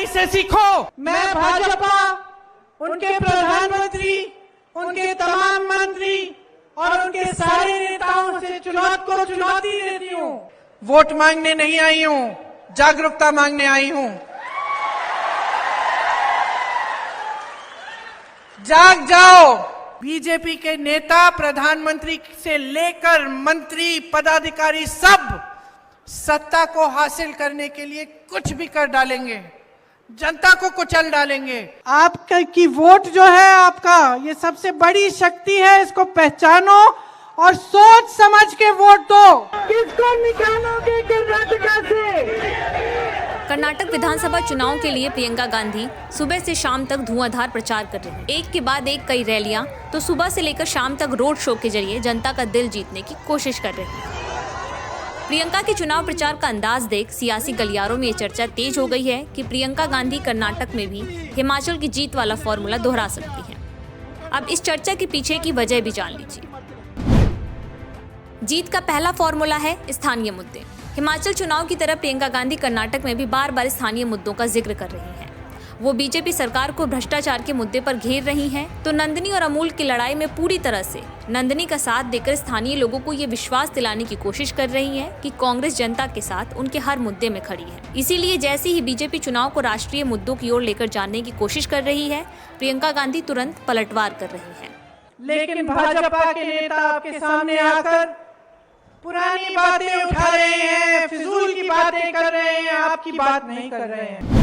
से सीखो। मैं भाजपा, उनके प्रधानमंत्री, उनके तमाम मंत्री और उनके सारे नेताओं से चुनौती देती हूँ। वोट मांगने नहीं आई हूँ, जागरूकता मांगने आई हूँ। जाग जाओ। बीजेपी के नेता, प्रधानमंत्री से लेकर मंत्री, पदाधिकारी सब सत्ता को हासिल करने के लिए कुछ भी कर डालेंगे, जनता को कुचल डालेंगे। आपका की वोट जो है आपका, ये सबसे बड़ी शक्ति है, इसको पहचानो और सोच समझ के वोट दो। किसको निकालोगे कर्नाटक से? कर्नाटक विधानसभा चुनाव के लिए प्रियंका गांधी सुबह से शाम तक धुआंधार प्रचार कर रही हैं। एक के बाद एक कई रैलियां तो सुबह से लेकर शाम तक रोड शो के जरिए जनता का दिल जीतने की कोशिश कर रही हैं। प्रियंका के चुनाव प्रचार का अंदाज देख सियासी गलियारों में ये चर्चा तेज हो गई है कि प्रियंका गांधी कर्नाटक में भी हिमाचल की जीत वाला फॉर्मूला दोहरा सकती हैं। अब इस चर्चा के पीछे की वजह भी जान लीजिए। जीत का पहला फॉर्मूला है स्थानीय मुद्दे। हिमाचल चुनाव की तरह प्रियंका गांधी कर्नाटक में भी बार बार स्थानीय मुद्दों का जिक्र कर रही हैं। वो बीजेपी सरकार को भ्रष्टाचार के मुद्दे पर घेर रही हैं, तो नंदिनी और अमूल की लड़ाई में पूरी तरह से नंदिनी का साथ देकर स्थानीय लोगों को ये विश्वास दिलाने की कोशिश कर रही हैं कि कांग्रेस जनता के साथ उनके हर मुद्दे में खड़ी है। इसीलिए जैसे ही बीजेपी चुनाव को राष्ट्रीय मुद्दों की ओर लेकर जाने की कोशिश कर रही है, प्रियंका गांधी तुरंत पलटवार कर रही है। लेकिन भाजपा के नेता आपके सामने आकर पुरानी बातें उठा रहे हैं, फिजूल की बातें कर रहे हैं, आपकी बात नहीं कर रहे हैं।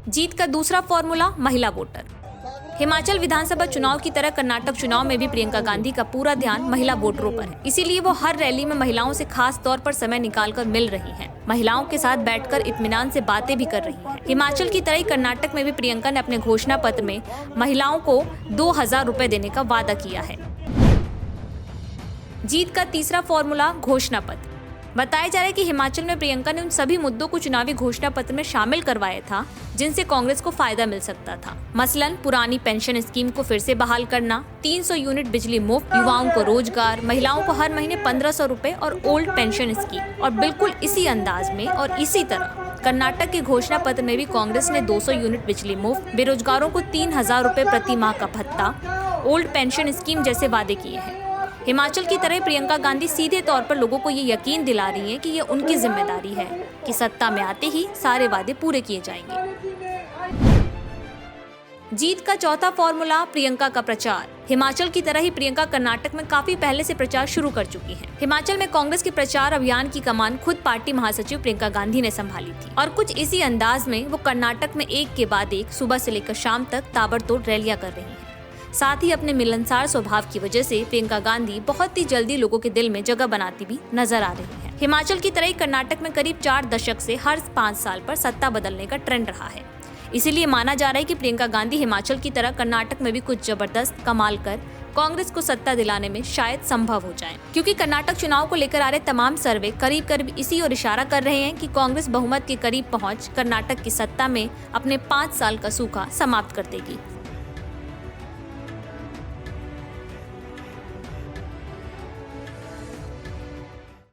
जीत का दूसरा फॉर्मूला महिला वोटर। हिमाचल विधानसभा चुनाव की तरह कर्नाटक चुनाव में भी प्रियंका गांधी का पूरा ध्यान महिला वोटरों पर है। इसीलिए वो हर रैली में महिलाओं से खास तौर पर समय निकालकर मिल रही हैं। महिलाओं के साथ बैठकर इत्मीनान से बातें भी कर रही हैं। हिमाचल की तरह ही कर्नाटक में भी प्रियंका ने अपने घोषणा पत्र में महिलाओं को 2000 रुपए देने का वादा किया है। जीत का तीसरा फॉर्मूला घोषणा पत्र। बताया जा रहा है कि हिमाचल में प्रियंका ने उन सभी मुद्दों को चुनावी घोषणा पत्र में शामिल करवाया था जिनसे कांग्रेस को फायदा मिल सकता था। मसलन पुरानी पेंशन स्कीम को फिर से बहाल करना, 300 यूनिट बिजली मुफ्त, युवाओं को रोजगार, महिलाओं को हर महीने 1500 रुपए और ओल्ड पेंशन स्कीम। और बिल्कुल इसी अंदाज में और इसी तरह कर्नाटक के घोषणा पत्र में भी कांग्रेस ने 200 यूनिट बिजली मुफ्त, बेरोजगारों को 3000 रुपए प्रति माह का भत्ता, ओल्ड पेंशन स्कीम जैसे वादे किए हैं। हिमाचल की तरह प्रियंका गांधी सीधे तौर पर लोगों को ये यकीन दिला रही हैं कि ये उनकी जिम्मेदारी है कि सत्ता में आते ही सारे वादे पूरे किए जाएंगे। जीत का चौथा फॉर्मूला प्रियंका का प्रचार। हिमाचल की तरह ही प्रियंका कर्नाटक में काफी पहले से प्रचार शुरू कर चुकी हैं। हिमाचल में कांग्रेस के प्रचार अभियान की कमान खुद पार्टी महासचिव प्रियंका गांधी ने संभाली थी और कुछ इसी अंदाज में वो कर्नाटक में एक के बाद एक सुबह से लेकर शाम तक ताबड़तोड़ रैलियां कर रही हैं। साथ ही अपने मिलनसार स्वभाव की वजह से प्रियंका गांधी बहुत ही जल्दी लोगों के दिल में जगह बनाती भी नजर आ रही है। हिमाचल की तरह ही कर्नाटक में करीब 4 दशक से हर 5 साल पर सत्ता बदलने का ट्रेंड रहा है। इसीलिए माना जा रहा है कि प्रियंका गांधी हिमाचल की तरह कर्नाटक में भी कुछ जबरदस्त कमाल कर कांग्रेस को सत्ता दिलाने में शायद संभव हो जाए, क्योंकि कर्नाटक चुनाव को लेकर आ रहे तमाम सर्वे करीब करीब इसी ओर इशारा कर रहे हैं कि कांग्रेस बहुमत के करीब पहुंच कर्नाटक की सत्ता में अपने 5 साल का सूखा समाप्त कर देगी।